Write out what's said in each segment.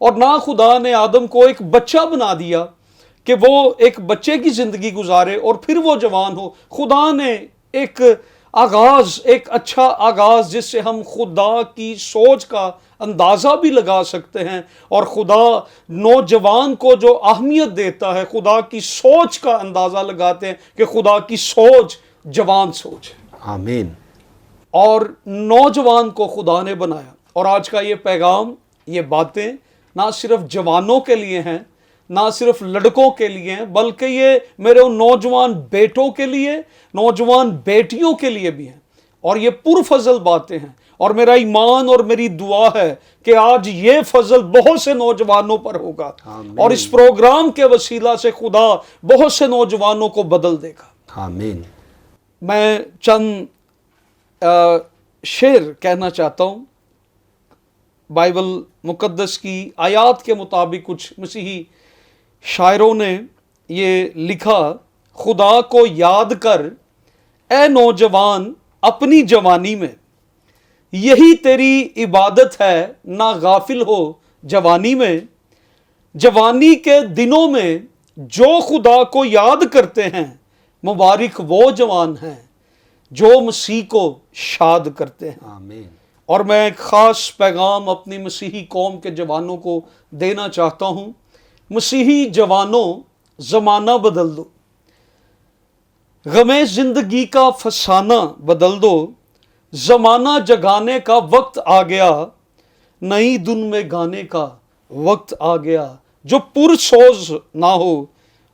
اور نہ خدا نے آدم کو ایک بچہ بنا دیا کہ وہ ایک بچے کی زندگی گزارے اور پھر وہ جوان ہو. خدا نے ایک آغاز، ایک اچھا آغاز جس سے ہم خدا کی سوچ کا اندازہ بھی لگا سکتے ہیں، اور خدا نوجوان کو جو اہمیت دیتا ہے، خدا کی سوچ کا اندازہ لگاتے ہیں کہ خدا کی سوچ جوان سوچ ہے. آمین. اور نوجوان کو خدا نے بنایا. اور آج کا یہ پیغام، یہ باتیں نہ صرف جوانوں کے لیے ہیں، نہ صرف لڑکوں کے لیے ہیں، بلکہ یہ میرے ان نوجوان بیٹوں کے لیے، نوجوان بیٹیوں کے لیے بھی ہیں. اور یہ پرفضل باتیں ہیں، اور میرا ایمان اور میری دعا ہے کہ آج یہ فضل بہت سے نوجوانوں پر ہوگا. آمین. اور اس پروگرام کے وسیلہ سے خدا بہت سے نوجوانوں کو بدل دے گا. آمین. میں چند شعر کہنا چاہتا ہوں. بائبل مقدس کی آیات کے مطابق کچھ مسیحی شاعروں نے یہ لکھا: خدا کو یاد کر اے نوجوان اپنی جوانی میں، یہی تیری عبادت ہے نہ غافل ہو جوانی میں. جوانی کے دنوں میں جو خدا کو یاد کرتے ہیں، مبارک وہ جوان ہیں جو مسیح کو شاد کرتے ہیں. آمین. اور میں ایک خاص پیغام اپنی مسیحی قوم کے جوانوں کو دینا چاہتا ہوں. مسیحی جوانوں، زمانہ بدل دو، غم زندگی کا فسانہ بدل دو. زمانہ جگانے کا وقت آ گیا، نئی دن میں گانے کا وقت آ گیا. جو پرسوز نہ ہو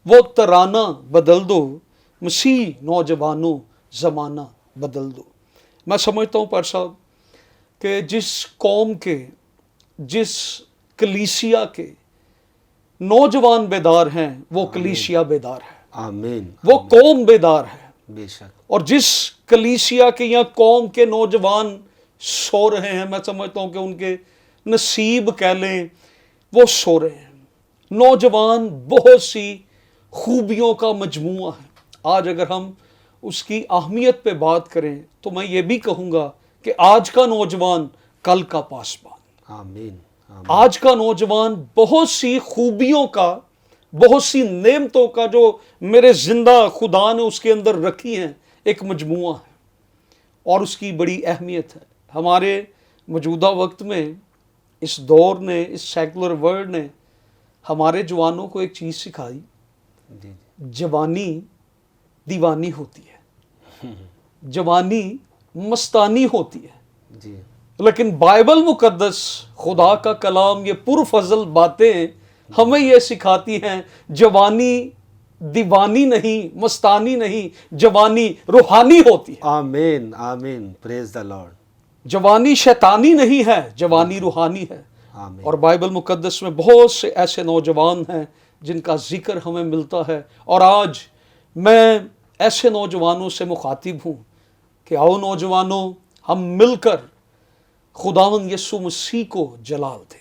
وہ ترانہ بدل دو. مسیح نوجوانوں زمانہ بدل دو. میں سمجھتا ہوں پر صاحب کہ جس قوم کے، جس کلیسیا کے نوجوان بیدار ہیں، وہ کلیسیا بیدار ہے. آمین. وہ قوم بیدار ہے. بے شک. اور جس کلیسیا کے یا قوم کے نوجوان سو رہے ہیں، میں سمجھتا ہوں کہ ان کے نصیب کہہ لیں، وہ سو رہے ہیں. نوجوان بہت سی خوبیوں کا مجموعہ ہے. آج اگر ہم اس کی اہمیت پہ بات کریں تو میں یہ بھی کہوں گا کہ آج کا نوجوان کل کا پاسبان. آمین. آمین. آج کا نوجوان بہت سی خوبیوں کا، بہت سی نعمتوں کا جو میرے زندہ خدا نے اس کے اندر رکھی ہیں، ایک مجموعہ ہے، اور اس کی بڑی اہمیت ہے. ہمارے موجودہ وقت میں اس دور نے، اس سیکولر ورلڈ نے ہمارے جوانوں کو ایک چیز سکھائی: جی. جوانی دیوانی ہوتی ہے، جوانی مستانی ہوتی ہے. جی. لیکن بائبل مقدس، خدا کا کلام، یہ پرفضل باتیں ہمیں یہ سکھاتی ہیں: جوانی دیوانی نہیں، مستانی نہیں، جوانی روحانی ہوتی ہے. آمین. آمین. پریز دا لارڈ. جوانی شیطانی نہیں ہے، جوانی روحانی ہے. آمین. اور بائبل مقدس میں بہت سے ایسے نوجوان ہیں جن کا ذکر ہمیں ملتا ہے. اور آج میں ایسے نوجوانوں سے مخاطب ہوں کہ آؤ نوجوانوں، ہم مل کر خداوند یسوع مسیح کو جلال دیں.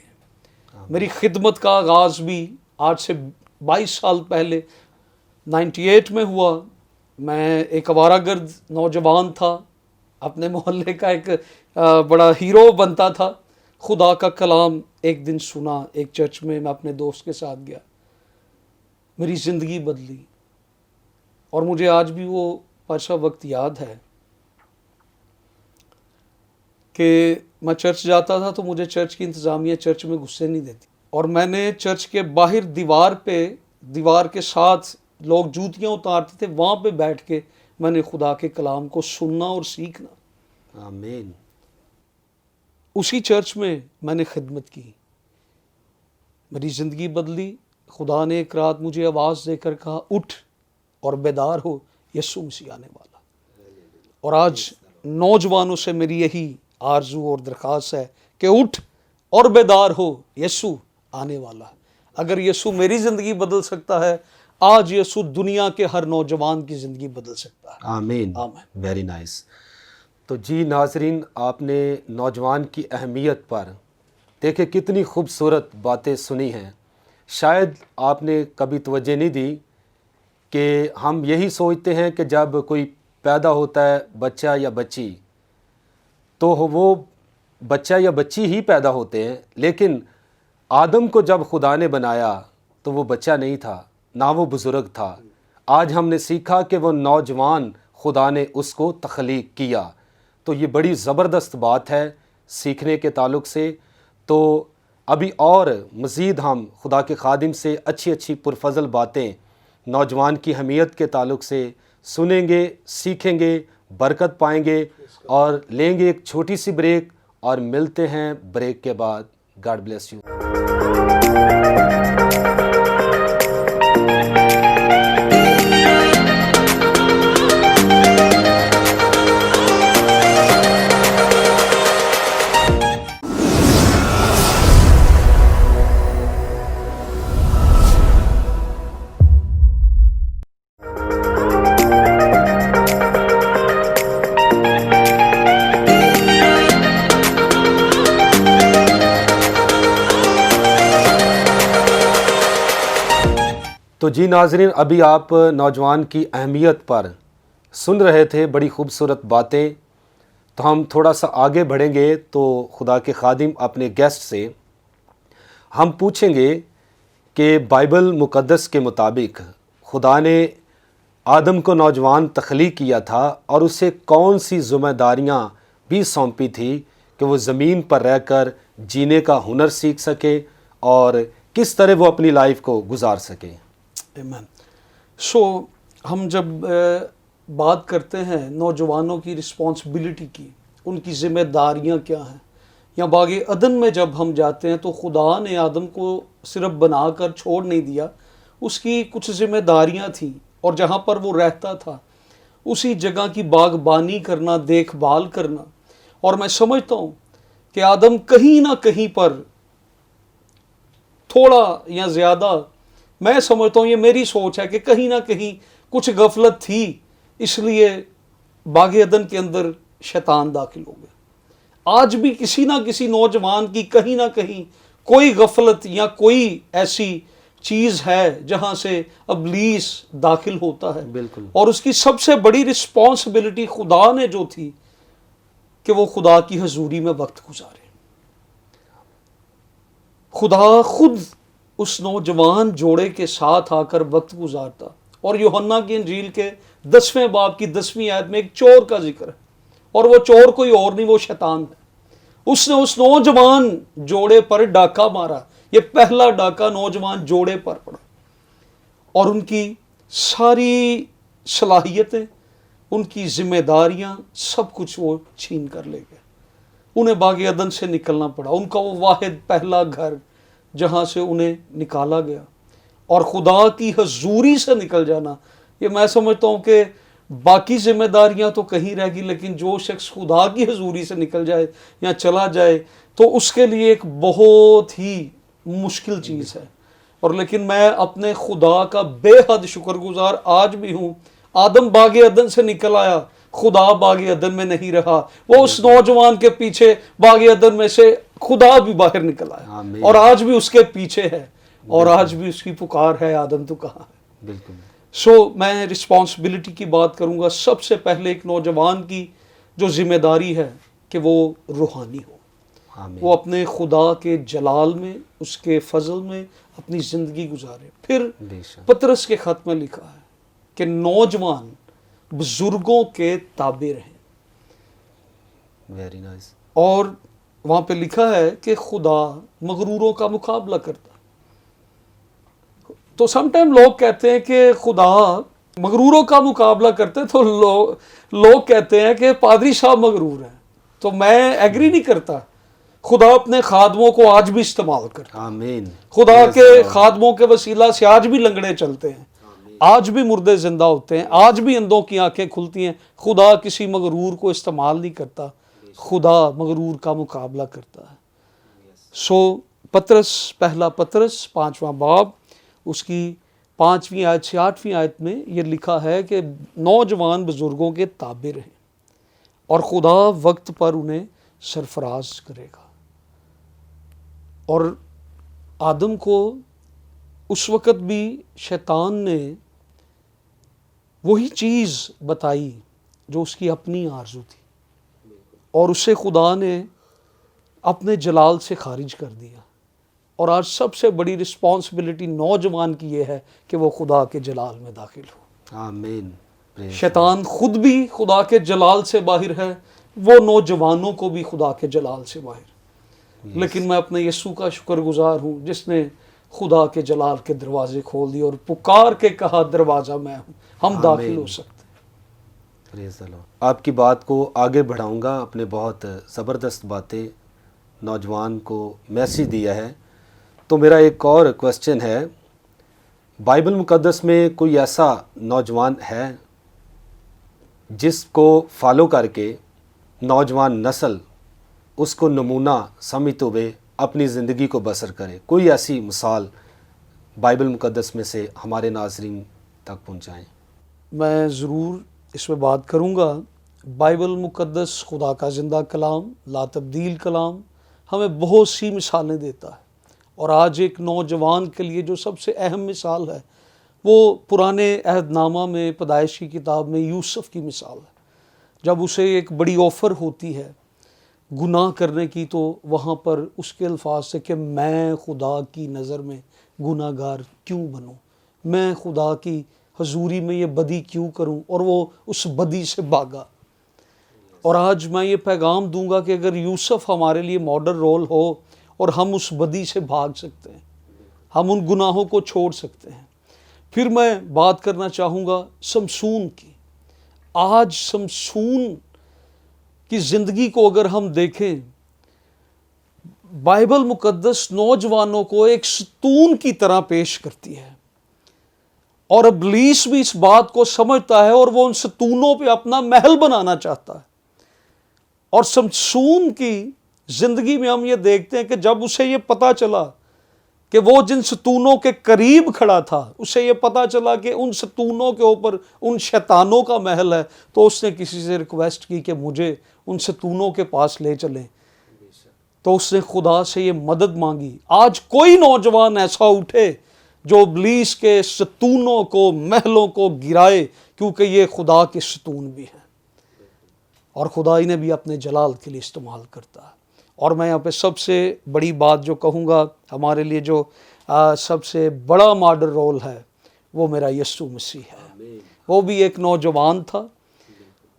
میری خدمت کا آغاز بھی آج سے 22 سال پہلے 98 میں ہوا. میں ایک آوارہ گرد نوجوان تھا، اپنے محلے کا ایک بڑا ہیرو بنتا تھا. خدا کا کلام ایک دن سنا ایک چرچ میں اپنے دوست کے ساتھ گیا. میری زندگی بدلی. اور مجھے آج بھی وہ پرسا وقت یاد ہے کہ میں چرچ جاتا تھا تو مجھے چرچ کی انتظامیہ چرچ میں گھسے نہیں دیتی، اور میں نے چرچ کے باہر دیوار کے ساتھ لوگ جوتیاں اتارتے تھے، وہاں پہ بیٹھ کے میں نے خدا کے کلام کو سننا اور سیکھنا. آمین. اسی چرچ میں نے خدمت کی. میری زندگی بدلی. خدا نے ایک رات مجھے آواز دے کر کہا: اٹھ اور بیدار ہو، یسوع مسیح آنے والا. اور آج نوجوانوں سے میری یہی آرزو اور درخواست ہے کہ اٹھ اور بیدار ہو، یسوع آنے والا. اگر یسوع میری زندگی بدل سکتا ہے، آج یسوع دنیا کے ہر نوجوان کی زندگی بدل سکتا ہے. آمین. آمین. Very nice. تو جی ناظرین، آپ نے نوجوان کی اہمیت پر دیکھیں کتنی خوبصورت باتیں سنی ہیں. شاید آپ نے کبھی توجہ نہیں دی کہ ہم یہی سوچتے ہیں کہ جب کوئی پیدا ہوتا ہے بچہ یا بچی تو وہ بچہ یا بچی ہی پیدا ہوتے ہیں، لیکن آدم کو جب خدا نے بنایا تو وہ بچہ نہیں تھا، نہ وہ بزرگ تھا۔ آج ہم نے سیکھا کہ وہ نوجوان خدا نے اس کو تخلیق کیا۔ تو یہ بڑی زبردست بات ہے سیکھنے کے تعلق سے۔ تو ابھی اور مزید ہم خدا کے خادم سے اچھی اچھی پرفضل باتیں نوجوان کی اہمیت کے تعلق سے سنیں گے، سیکھیں گے، برکت پائیں گے، اور لیں گے ایک چھوٹی سی بریک، اور ملتے ہیں بریک کے بعد۔ God bless you. تو جی ناظرین، ابھی آپ نوجوان کی اہمیت پر سن رہے تھے، بڑی خوبصورت باتیں۔ تو ہم تھوڑا سا آگے بڑھیں گے تو خدا کے خادم اپنے گیسٹ سے ہم پوچھیں گے کہ بائبل مقدس کے مطابق خدا نے آدم کو نوجوان تخلیق کیا تھا، اور اسے کون سی ذمہ داریاں بھی سونپی تھی کہ وہ زمین پر رہ کر جینے کا ہنر سیکھ سکے اور کس طرح وہ اپنی لائف کو گزار سکے۔ آمین۔ ہم جب بات کرتے ہیں نوجوانوں کی رسپانسبلٹی کی، ان کی ذمہ داریاں کیا ہیں، یا باغ عدن میں جب ہم جاتے ہیں تو خدا نے آدم کو صرف بنا کر چھوڑ نہیں دیا، اس کی کچھ ذمہ داریاں تھیں، اور جہاں پر وہ رہتا تھا اسی جگہ کی باغبانی کرنا، دیکھ بھال کرنا۔ اور میں سمجھتا ہوں کہ آدم کہیں نہ کہیں پر تھوڑا یا زیادہ، میں سمجھتا ہوں، یہ میری سوچ ہے کہ کہیں نہ کہیں کچھ غفلت تھی، اس لیے باغ عدن کے اندر شیطان داخل ہو گیا۔ آج بھی کسی نہ کسی نوجوان کی کہیں نہ کہیں کوئی غفلت یا کوئی ایسی چیز ہے جہاں سے ابلیس داخل ہوتا ہے، بالکل۔ اور اس کی سب سے بڑی رسپانسبلٹی خدا نے جو تھی کہ وہ خدا کی حضوری میں وقت گزارے۔ خدا خود اس نوجوان جوڑے کے ساتھ آ کر وقت گزارتا، اور یوحنا کی انجیل کے 10ویں باب کی 10ویں آیت میں ایک چور کا ذکر ہے، اور وہ چور کوئی اور نہیں، وہ شیطان ہے۔ اس نے اس نوجوان جوڑے پر ڈاکہ مارا، یہ پہلا ڈاکہ نوجوان جوڑے پر پڑا، اور ان کی ساری صلاحیتیں، ان کی ذمہ داریاں، سب کچھ وہ چھین کر لے گئے۔ انہیں باغ عدن سے نکلنا پڑا، ان کا وہ واحد پہلا گھر جہاں سے انہیں نکالا گیا، اور خدا کی حضوری سے نکل جانا، یہ میں سمجھتا ہوں کہ باقی ذمہ داریاں تو کہیں رہ گی، لیکن جو شخص خدا کی حضوری سے نکل جائے یا چلا جائے تو اس کے لیے ایک بہت ہی مشکل چیز ہے۔ اور لیکن میں اپنے خدا کا بے حد شکر گزار آج بھی ہوں۔ آدم باغ عدن سے نکل آیا، خدا باغ عدن میں نہیں رہا، وہ اس نوجوان کے پیچھے باغ عدن میں سے خدا بھی باہر نکل آیا، آمین۔ اور آج بھی اس کے پیچھے ہے، اور آج بھی اس کی پکار ہے، آدم تو کہاں ہے۔ بالکل۔ میں رسپانسبلٹی کی بات کروں گا۔ سب سے پہلے ایک نوجوان کی جو ذمہ داری ہے کہ وہ روحانی ہو، آمین۔ وہ اپنے خدا کے جلال میں، اس کے فضل میں اپنی زندگی گزارے۔ پھر بے شک۔ پطرس کے خط میں لکھا ہے کہ نوجوان بزرگوں کے تابع رہیں، ویری نائس۔ اور وہاں پہ لکھا ہے کہ خدا مغروروں کا مقابلہ کرتا ہے۔ تو سم ٹائم لوگ کہتے ہیں کہ خدا مغروروں کا مقابلہ کرتے ہیں، تو لوگ کہتے ہیں کہ پادری صاحب مغرور ہیں، تو میں ایگری نہیں کرتا۔ خدا اپنے خادموں کو آج بھی استعمال کرتا ہے۔ آمین۔ خدا کے خادموں کے وسیلہ سے آج بھی لنگڑے چلتے ہیں، آج بھی مردے زندہ ہوتے ہیں، آج بھی اندھوں کی آنکھیں کھلتی ہیں۔ خدا کسی مغرور کو استعمال نہیں کرتا، خدا مغرور کا مقابلہ کرتا ہے۔ پطرس، پہلا پطرس 5واں باب، اس کی 5ویں آیت سے 8ویں آیت میں یہ لکھا ہے کہ نوجوان بزرگوں کے تابع رہیں، اور خدا وقت پر انہیں سرفراز کرے گا۔ اور آدم کو اس وقت بھی شیطان نے وہی چیز بتائی جو اس کی اپنی آرزو تھی، اور اسے خدا نے اپنے جلال سے خارج کر دیا، اور آج سب سے بڑی رسپانسبلٹی نوجوان کی یہ ہے کہ وہ خدا کے جلال میں داخل ہو۔ آمین۔ شیطان خود بھی خدا کے جلال سے باہر ہے، وہ نوجوانوں کو بھی خدا کے جلال سے باہر۔ لیکن میں اپنے یسوع کا شکر گزار ہوں جس نے خدا کے جلال کے دروازے کھول دیے اور پکار کے کہا دروازہ میں ہوں، ہم داخل ہو سکتے ہیں۔ پریز دی لارڈ۔ آپ کی بات کو آگے بڑھاؤں گا، اپنے بہت زبردست باتیں نوجوان کو میسیج دیا ہے، تو میرا ایک اور کویسچن ہے، بائبل مقدس میں کوئی ایسا نوجوان ہے جس کو فالو کر کے نوجوان نسل اس کو نمونہ سمجھتے ہوئے اپنی زندگی کو بسر کرے؟ کوئی ایسی مثال بائبل مقدس میں سے ہمارے ناظرین تک پہنچائیں۔ میں ضرور اس پہ بات کروں گا۔ بائبل مقدس خدا کا زندہ کلام، لا تبدیل کلام، ہمیں بہت سی مثالیں دیتا ہے، اور آج ایک نوجوان کے لیے جو سب سے اہم مثال ہے وہ پرانے عہد نامہ میں پیدائش کی کتاب میں یوسف کی مثال ہے۔ جب اسے ایک بڑی آفر ہوتی ہے گناہ کرنے کی، تو وہاں پر اس کے الفاظ سے کہ میں خدا کی نظر میں گناہ گار کیوں بنوں، میں خدا کی حضوری میں یہ بدی کیوں کروں، اور وہ اس بدی سے بھاگا۔ اور آج میں یہ پیغام دوں گا کہ اگر یوسف ہمارے لیے ماڈل رول ہو اور ہم اس بدی سے بھاگ سکتے ہیں، ہم ان گناہوں کو چھوڑ سکتے ہیں۔ پھر میں بات کرنا چاہوں گا سمسون کی۔ آج سمسون کی زندگی کو اگر ہم دیکھیں، بائبل مقدس نوجوانوں کو ایک ستون کی طرح پیش کرتی ہے، اور ابلیس بھی اس بات کو سمجھتا ہے اور وہ ان ستونوں پہ اپنا محل بنانا چاہتا ہے۔ اور سمسون کی زندگی میں ہم یہ دیکھتے ہیں کہ جب اسے یہ پتا چلا کہ وہ جن ستونوں کے قریب کھڑا تھا، اسے یہ پتا چلا کہ ان ستونوں کے اوپر ان شیطانوں کا محل ہے، تو اس نے کسی سے ریکویسٹ کی کہ مجھے ان ستونوں کے پاس لے چلیں، تو اس نے خدا سے یہ مدد مانگی۔ آج کوئی نوجوان ایسا اٹھے جو ابلیس کے ستونوں کو، محلوں کو گرائے، کیونکہ یہ خدا کے ستون بھی ہیں، اور خدا انہیں بھی اپنے جلال کے لیے استعمال کرتا ہے۔ اور میں یہاں پہ سب سے بڑی بات جو کہوں گا، ہمارے لیے جو سب سے بڑا ماڈل رول ہے، وہ میرا یسوع مسیح ہے۔ وہ بھی ایک نوجوان تھا،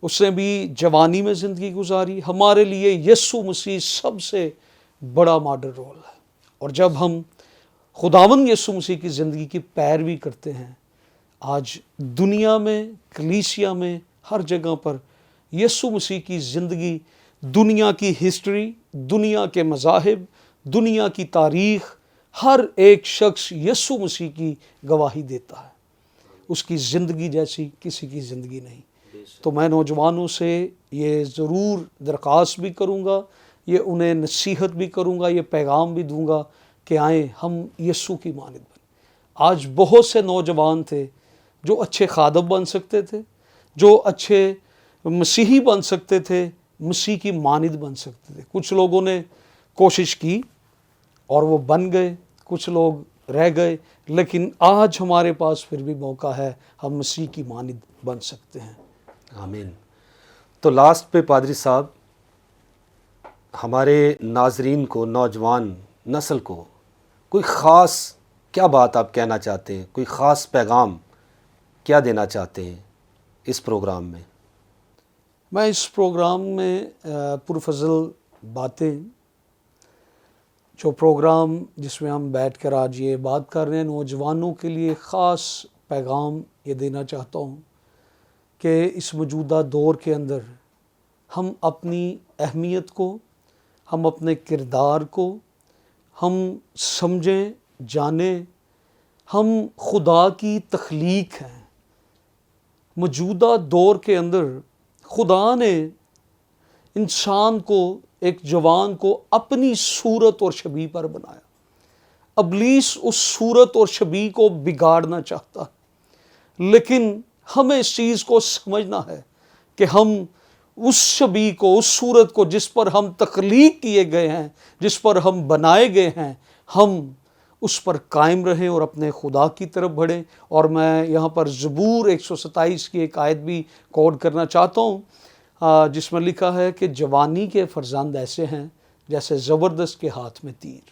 اس نے بھی جوانی میں زندگی گزاری۔ ہمارے لیے یسوع مسیح سب سے بڑا ماڈل رول ہے، اور جب ہم خداوند یسوع مسیح کی زندگی کی پیروی کرتے ہیں، آج دنیا میں، کلیسیا میں، ہر جگہ پر یسوع مسیح کی زندگی، دنیا کی ہسٹری، دنیا کے مذاہب، دنیا کی تاریخ، ہر ایک شخص یسوع مسیح کی گواہی دیتا ہے۔ اس کی زندگی جیسی کسی کی زندگی نہیں۔ تو میں نوجوانوں سے یہ ضرور درخواست بھی کروں گا، یہ انہیں نصیحت بھی کروں گا، یہ پیغام بھی دوں گا کہ آئیں ہم یسوع کی مانند بنیں۔ آج بہت سے نوجوان تھے جو اچھے خادم بن سکتے تھے، جو اچھے مسیحی بن سکتے تھے، مسیح کی مانند بن سکتے تھے۔ کچھ لوگوں نے کوشش کی اور وہ بن گئے، کچھ لوگ رہ گئے، لیکن آج ہمارے پاس پھر بھی موقع ہے، ہم مسیح کی مانند بن سکتے ہیں۔ آمین۔ تو لاسٹ پہ پادری صاحب، ہمارے ناظرین کو، نوجوان نسل کو کوئی خاص کیا بات آپ کہنا چاہتے ہیں، کوئی خاص پیغام کیا دینا چاہتے ہیں اس پروگرام میں؟ میں اس پروگرام میں پرفضل باتیں، جو پروگرام جس میں ہم بیٹھ کر آج یہ بات کر رہے ہیں، نوجوانوں کے لیے خاص پیغام یہ دینا چاہتا ہوں کہ اس موجودہ دور کے اندر ہم اپنی اہمیت کو، ہم اپنے کردار کو ہم سمجھیں، جانیں۔ ہم خدا کی تخلیق ہیں۔ موجودہ دور کے اندر خدا نے انسان کو، ایک جوان کو اپنی صورت اور شبیہ پر بنایا۔ ابلیس اس صورت اور شبیہ کو بگاڑنا چاہتا ہے، لیکن ہمیں اس چیز کو سمجھنا ہے کہ ہم اس شبیہ کو، اس صورت کو جس پر ہم تخلیق کیے گئے ہیں، جس پر ہم بنائے گئے ہیں، ہم اس پر قائم رہیں اور اپنے خدا کی طرف بڑھیں۔ اور میں یہاں پر زبور 127 کی ایک آیت بھی کوٹ کرنا چاہتا ہوں، جس میں لکھا ہے کہ جوانی کے فرزند ایسے ہیں جیسے زبردست کے ہاتھ میں تیر۔